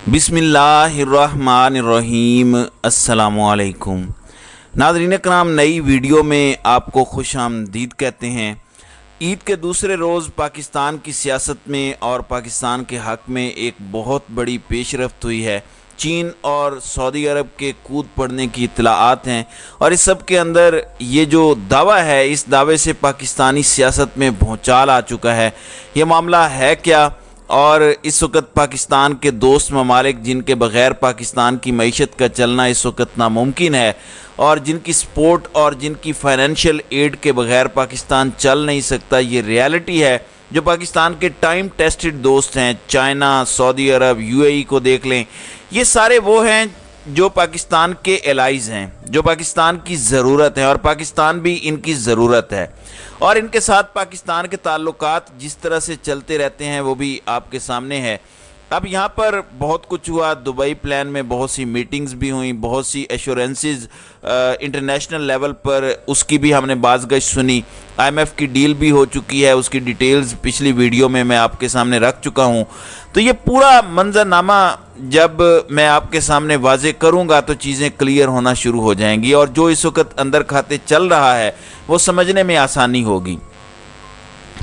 बिस्मिल्लाहिर्रहमानिर्रहीम। अस्सलामुअलैकुम। नाज़रीन कराम, नई वीडियो में आपको खुश आमदीद कहते हैं। ईद के दूसरे रोज़ पाकिस्तान की सियासत में और पाकिस्तान के हक़ में एक बहुत बड़ी पेशरफ्त हुई है। चीन और सऊदी अरब के कूद पड़ने की इत्तलाआत हैं और इस सब के अंदर ये जो दावा है, इस दावे से पाकिस्तानी सियासत में भूचाल आ चुका है। ये मामला है क्या? और इस वक्त पाकिस्तान के दोस्त ममालिक जिनके बग़ैर पाकिस्तान की मईशत का चलना इस वक्त नामुमकिन है और जिनकी सपोर्ट और जिनकी फाइनेंशियल एड के बग़ैर पाकिस्तान चल नहीं सकता, ये रियलिटी है। जो पाकिस्तान के टाइम टेस्टेड दोस्त हैं, चाइना, सऊदी अरब, यूएई को देख लें, ये सारे वो हैं जो पाकिस्तान के एलाइज़ हैं, जो पाकिस्तान की ज़रूरत है और पाकिस्तान भी इनकी ज़रूरत है। और इनके साथ पाकिस्तान के ताल्लुकात जिस तरह से चलते रहते हैं वो भी आपके सामने है। अब यहाँ पर बहुत कुछ हुआ। दुबई प्लान में बहुत सी मीटिंग्स भी हुई, बहुत सी एश्योरेंसेस इंटरनेशनल लेवल पर उसकी भी हमने बाज़गश्त सुनी। आईएमएफ की डील भी हो चुकी है, उसकी डिटेल्स पिछली वीडियो में मैं आपके सामने रख चुका हूँ। तो ये पूरा मंजरनामा जब मैं आपके सामने वाज़े करूँगा तो चीज़ें क्लियर होना शुरू हो जाएंगी और जो इस वक्त अंदर खाते चल रहा है वो समझने में आसानी होगी।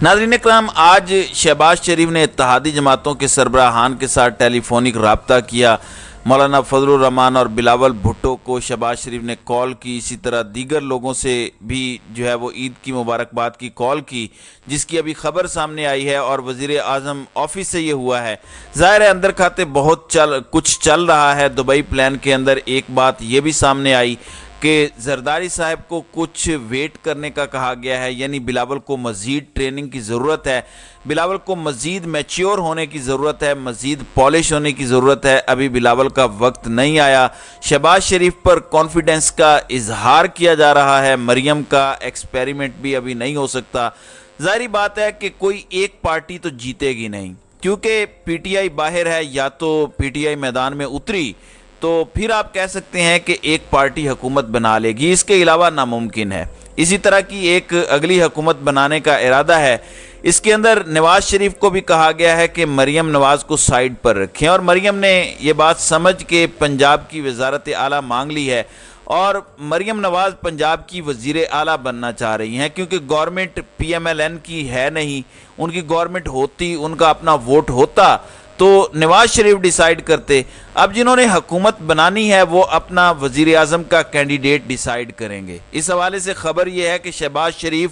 नाज़रीन कराम, आज शहबाज शरीफ ने इत्तेहादी जमातों के सरबराहान के साथ टेलीफोनिक रब्ता किया। मौलाना फजलुर रहमान और बिलावल भुट्टो को शहबाज शरीफ ने कॉल की। इसी तरह दीगर लोगों से भी जो है वो ईद की मुबारकबाद की कॉल की, जिसकी अभी खबर सामने आई है और वज़ीर आज़म ऑफिस से ये हुआ है। ज़ाहिर है अंदर खाते बहुत कुछ चल रहा है। दुबई प्लान के अंदर एक बात ये भी सामने आई कि जरदारी साहब को कुछ वेट करने का कहा गया है, यानी बिलावल को मज़ीद ट्रेनिंग की ज़रूरत है, बिलावल को मज़ीद मैच्योर होने की ज़रूरत है, मज़ीद पॉलिश होने की ज़रूरत है। अभी बिलावल का वक्त नहीं आया। शहबाज शरीफ पर कॉन्फिडेंस का इजहार किया जा रहा है। मरियम का एक्सपेरिमेंट भी अभी नहीं हो सकता। ज़ाहिर बात है कि कोई एक पार्टी तो जीतेगी नहीं, क्योंकि पीटीआई बाहर है, या तो पीटीआई मैदान में उतरी तो फिर आप कह सकते हैं कि एक पार्टी हुकूमत बना लेगी, इसके अलावा नामुमकिन है। इसी तरह की एक अगली हुकूमत बनाने का इरादा है। इसके अंदर नवाज शरीफ को भी कहा गया है कि मरियम नवाज को साइड पर रखें और मरियम ने ये बात समझ के पंजाब की वजारत आला मांग ली है और मरियम नवाज पंजाब की वजीर आला बनना चाह रही हैं, क्योंकि गवर्नमेंट पीएमएलएन की है नहीं। उनकी गवर्नमेंट होती, उनका अपना वोट होता तो नवाज शरीफ डिसाइड करते। अब जिन्होंने हुकूमत बनानी है वो अपना वजीर आज़म का कैंडिडेट डिसाइड करेंगे। इस हवाले से खबर यह है कि शहबाज शरीफ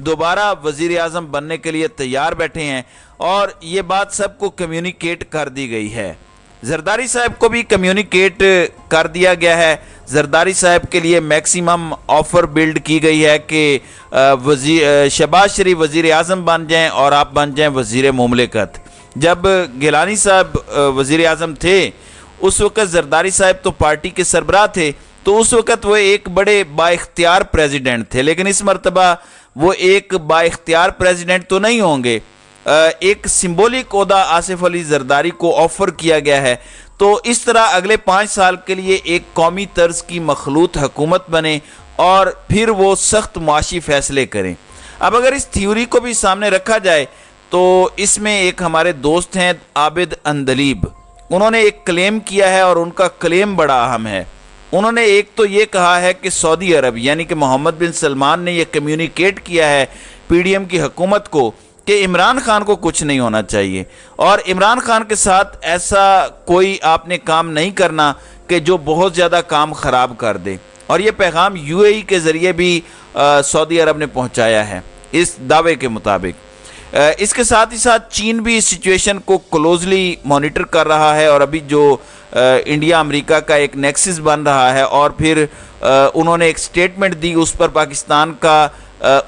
दोबारा वजीर आज़म बनने के लिए तैयार बैठे हैं और ये बात सबको कम्युनिकेट कर दी गई है। जरदारी साहब को भी कम्युनिकेट कर दिया गया है। जरदारी साहब के लिए मैक्सिमम ऑफर बिल्ड की गई है कि शहबाज शरीफ वजीर आज़म बन जाएं और आप बन जाएं वजीर मुमलिकत। जब गिलानी साहब वज़ीर आज़म थे उस वक़्त जरदारी साहब तो पार्टी के सरबराह थे, तो उस वक़्त वो एक बड़े बाइख्तियार प्रेसिडेंट थे। लेकिन इस मरतबा वो एक बाइख्तियार प्रेसिडेंट तो नहीं होंगे। एक सिंबॉलिक ओहदा आसिफ अली जरदारी को ऑफ़र किया गया है। तो इस तरह अगले 5 साल के लिए एक कौमी तर्ज की मखलूत हुकूमत बने और फिर वो सख्त मुआशी फ़ैसले करें। अब अगर इस थ्योरी को भी सामने रखा जाए तो इसमें एक हमारे दोस्त हैं आबिद अंदलीब, उन्होंने एक क्लेम किया है और उनका क्लेम बड़ा अहम है। उन्होंने एक तो ये कहा है कि सऊदी अरब यानी कि मोहम्मद बिन सलमान ने ये कम्युनिकेट किया है पीडीएम की हुकूमत को कि इमरान खान को कुछ नहीं होना चाहिए और इमरान खान के साथ ऐसा कोई आपने काम नहीं करना कि जो बहुत ज़्यादा काम ख़राब कर दे। और ये पैगाम यूएई के ज़रिए भी सऊदी अरब ने पहुँचाया है इस दावे के मुताबिक। इसके साथ ही साथ चीन भी इस सिचुएशन को क्लोजली मॉनिटर कर रहा है और अभी जो इंडिया अमेरिका का एक नेक्सस बन रहा है और फिर उन्होंने एक स्टेटमेंट दी, उस पर पाकिस्तान का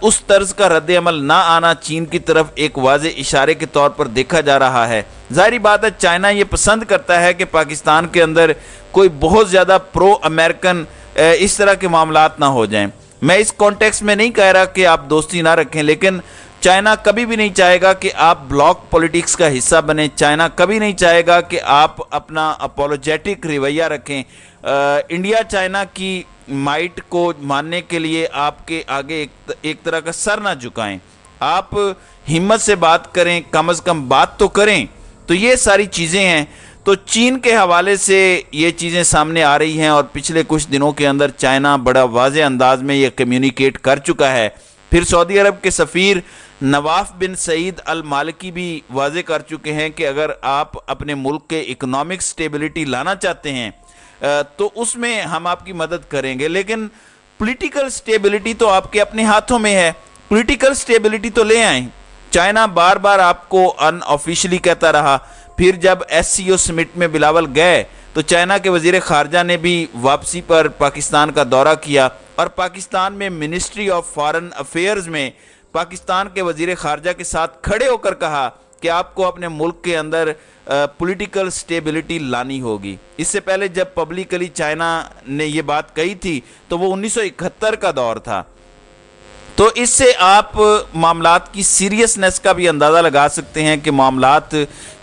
उस तर्ज का रद्द अमल ना आना चीन की तरफ एक वाज़े इशारे के तौर पर देखा जा रहा है। ज़ाहिर बात है चाइना ये पसंद करता है कि पाकिस्तान के अंदर कोई बहुत ज़्यादा प्रो अमेरिकन इस तरह के मामलात ना हो जाएं। मैं इस कॉन्टेक्स्ट में नहीं कह रहा कि आप दोस्ती ना रखें, लेकिन चाइना कभी भी नहीं चाहेगा कि आप ब्लॉक पॉलिटिक्स का हिस्सा बने। चाइना कभी नहीं चाहेगा कि आप अपना अपोलोजेटिक रवैया रखें। इंडिया चाइना की माइट को मानने के लिए आपके आगे एक तरह का सर ना झुकाएं। आप हिम्मत से बात करें, कम से कम बात तो करें। तो ये सारी चीज़ें हैं। تو چین کے حوالے سے یہ چیزیں سامنے آ رہی ہیں اور پچھلے کچھ دنوں کے اندر چائنا بڑا واضح انداز میں یہ کمیونیکیٹ کر چکا ہے. پھر سعودی عرب کے سفیر نواف بن سعید المالکی بھی واضح کر چکے ہیں کہ اگر آپ اپنے ملک کے اکنامک سٹیبلٹی لانا چاہتے ہیں تو اس میں ہم آپ کی مدد کریں گے، لیکن پولیٹیکل سٹیبلٹی تو آپ کے اپنے ہاتھوں میں ہے. پولیٹیکل سٹیبلٹی تو لے آئیں. چائنا بار بار آپ کو ان آفیشلی کہتا رہا. پھر جب ایس سی او سمٹ میں بلاول گئے تو چائنا کے وزیر خارجہ نے بھی واپسی پر پاکستان کا دورہ کیا اور پاکستان میں منسٹری آف فارن افیئرز میں پاکستان کے وزیر خارجہ کے ساتھ کھڑے ہو کر کہا کہ آپ کو اپنے ملک کے اندر پولیٹیکل سٹیبلٹی لانی ہوگی. اس سے پہلے جب پبلکلی چائنا نے یہ بات کہی تھی تو وہ 1971 کا دور تھا. تو اس سے آپ معاملات کی سیریسنس کا بھی اندازہ لگا سکتے ہیں کہ معاملات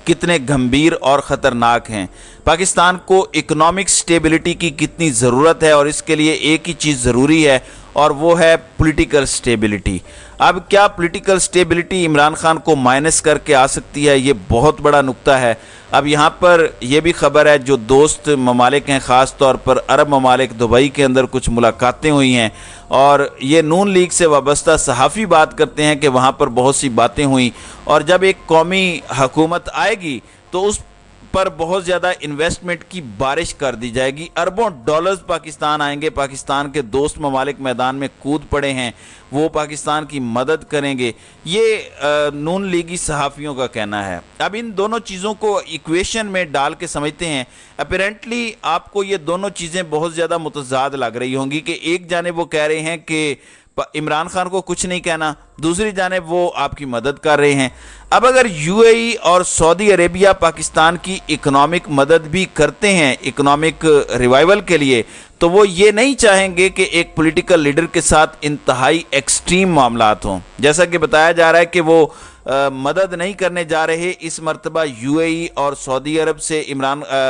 کتنے گھمبیر اور خطرناک ہیں. پاکستان کو اکنامک سٹیبلٹی کی کتنی ضرورت ہے اور اس کے لیے ایک ہی چیز ضروری ہے اور وہ ہے پولیٹیکل سٹیبلٹی. اب کیا پولیٹیکل سٹیبلٹی عمران خان کو مائنس کر کے آ سکتی ہے، یہ بہت بڑا نقطہ ہے. اب یہاں پر یہ بھی خبر ہے، جو دوست ممالک ہیں خاص طور پر عرب ممالک، دبئی کے اندر کچھ ملاقاتیں ہوئی ہیں اور یہ نون لیگ سے وابستہ صحافی بات کرتے ہیں کہ وہاں پر بہت سی باتیں ہوئیں اور جب ایک قومی حکومت آئے گی تو اس پر بہت زیادہ انویسٹمنٹ کی بارش کر دی جائے گی. اربوں ڈالرز پاکستان آئیں گے. پاکستان کے دوست ممالک میدان میں کود پڑے ہیں، وہ پاکستان کی مدد کریں گے. یہ نون لیگی صحافیوں کا کہنا ہے. اب ان دونوں چیزوں کو ایکویشن میں ڈال کے سمجھتے ہیں. اپیرنٹلی آپ کو یہ دونوں چیزیں بہت زیادہ متضاد لگ رہی ہوں گی کہ ایک جانب وہ کہہ رہے ہیں کہ عمران خان کو کچھ نہیں کہنا، دوسری جانب وہ آپ کی مدد کر رہے ہیں. اب اگر یو اے ای اور سعودی عربیہ پاکستان کی اکنامک مدد بھی کرتے ہیں اکنامک ریوائیول کے لیے، تو وہ یہ نہیں چاہیں گے کہ ایک پولیٹیکل لیڈر کے ساتھ انتہائی ایکسٹریم معاملات ہوں. جیسا کہ بتایا جا رہا ہے کہ وہ مدد نہیں کرنے جا رہے. اس مرتبہ یو اے ای اور سعودی عرب سے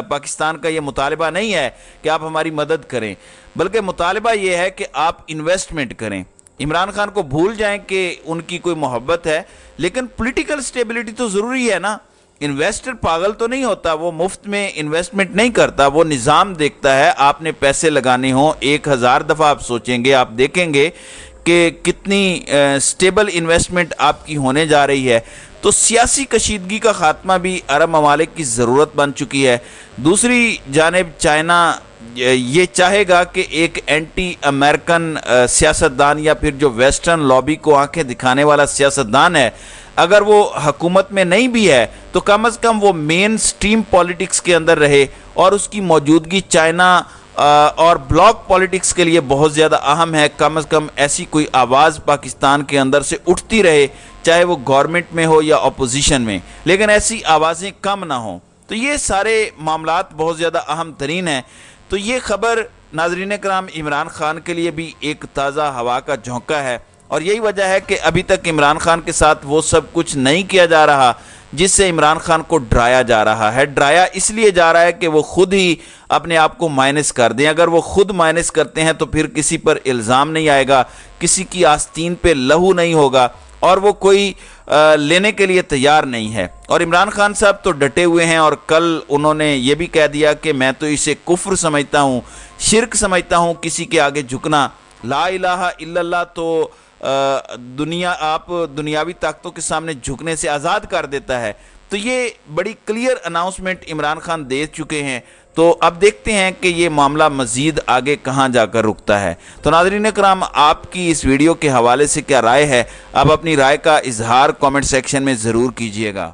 پاکستان کا یہ مطالبہ نہیں ہے کہ آپ ہماری مدد کریں، بلکہ مطالبہ یہ ہے کہ آپ انویسٹمنٹ کریں. عمران خان کو بھول جائیں کہ ان کی کوئی محبت ہے، لیکن پولیٹیکل سٹیبلٹی تو ضروری ہے نا. انویسٹر پاگل تو نہیں ہوتا، وہ مفت میں انویسٹمنٹ نہیں کرتا، وہ نظام دیکھتا ہے. آپ نے پیسے لگانے ہوں 1000 دفعہ آپ سوچیں گے، آپ دیکھیں گے کہ کتنی سٹیبل انویسٹمنٹ آپ کی ہونے جا رہی ہے. تو سیاسی کشیدگی کا خاتمہ بھی عرب ممالک کی ضرورت بن چکی ہے. دوسری جانب چائنا یہ چاہے گا کہ ایک اینٹی امریکن سیاستدان یا پھر جو ویسٹرن لابی کو آنکھیں دکھانے والا سیاستدان ہے، اگر وہ حکومت میں نہیں بھی ہے تو کم از کم وہ مین سٹریم پالیٹکس کے اندر رہے اور اس کی موجودگی چائنا اور بلاک پالیٹکس کے لیے بہت زیادہ اہم ہے. کم از کم ایسی کوئی آواز پاکستان کے اندر سے اٹھتی رہے، چاہے وہ گورنمنٹ میں ہو یا اپوزیشن میں، لیکن ایسی آوازیں کم نہ ہوں. تو یہ سارے معاملات بہت زیادہ اہم ترین ہیں. تو یہ خبر ناظرین کرام عمران خان کے لیے بھی ایک تازہ ہوا کا جھونکا ہے اور یہی وجہ ہے کہ ابھی تک عمران خان کے ساتھ وہ سب کچھ نہیں کیا جا رہا جس سے عمران خان کو ڈرایا جا رہا ہے. ڈرایا اس لیے جا رہا ہے کہ وہ خود ہی اپنے آپ کو مائنس کر دیں. اگر وہ خود مائنس کرتے ہیں تو پھر کسی پر الزام نہیں آئے گا، کسی کی آستین پہ لہو نہیں ہوگا اور وہ کوئی لینے کے لیے تیار نہیں ہے. اور عمران خان صاحب تو ڈٹے ہوئے ہیں اور کل انہوں نے یہ بھی کہہ دیا کہ میں تو اسے کفر سمجھتا ہوں، شرک سمجھتا ہوں کسی کے آگے جھکنا. لا الہ الا اللہ تو آپ دنیاوی طاقتوں کے سامنے جھکنے سے آزاد کر دیتا ہے. تو یہ بڑی کلیئر اناؤنسمنٹ عمران خان دے چکے ہیں. تو اب دیکھتے ہیں کہ یہ معاملہ مزید آگے کہاں جا کر رکتا ہے. تو ناظرین کرام، آپ کی اس ویڈیو کے حوالے سے کیا رائے ہے؟ آپ اپنی رائے کا اظہار کامنٹ سیکشن میں ضرور کیجئے گا.